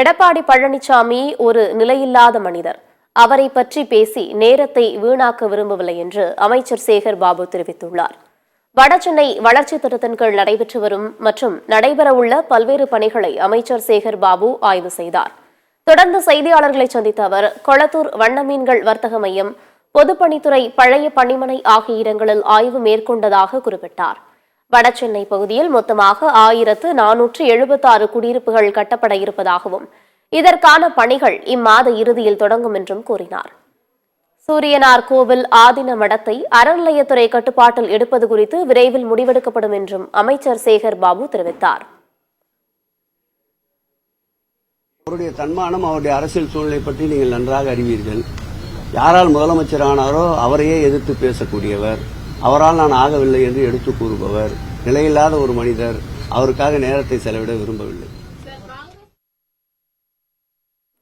எடப்பாடி பழனிசாமி ஒரு நிலையில்லாத மனிதர். அவரை பற்றி பேசி நேரத்தை வீணாக்க விரும்பவில்லை என்று அமைச்சர் சேகர் பாபு தெரிவித்துள்ளார். வடசென்னை வளர்ச்சி திட்டத்தின் கீழ் நடைபெற்று வரும் மற்றும் நடைபெறவுள்ள பல்வேறு பணிகளை அமைச்சர் சேகர் பாபு ஆய்வு செய்தார். தொடர்ந்து செய்தியாளர்களை சந்தித்த அவர் கொளத்தூர் வண்ண மீன்கள் வர்த்தக மையம், பொதுப்பணித்துறை பழைய பணிமனை ஆகிய இடங்களில் ஆய்வு மேற்கொண்டதாக குறிப்பிட்டார். வடசென்னை பகுதியில் மொத்தமாக 1476 குடியிருப்புகள் கட்டப்பட இருப்பதாகவும் இதற்கான பணிகள் இம்மாத இறுதியில் தொடங்கும் என்றும் கூறினார். சூரியனார் கோவில் ஆதீன மடத்தை அறநிலையத்துறை கட்டுப்பாட்டில் எடுப்பது குறித்து விரைவில் முடிவெடுக்கப்படும் என்றும் அமைச்சர் சேகர் பாபு தெரிவித்தார். அவருடைய தன்மானம், அவருடைய அரசியல் சூழ்நிலை பற்றி நீங்கள் நன்றாக அறிவீர்கள். யாரால் முதலமைச்சர் ஆனாரோ அவரையே எதிர்த்து பேசக்கூடியவர், அவரால் நான் ஆகவில்லை என்று எடுத்து கூறுபவர், நிலையில்லாத ஒரு மனிதர். அவருக்காக நேரத்தை செலவிட விரும்பவில்லை.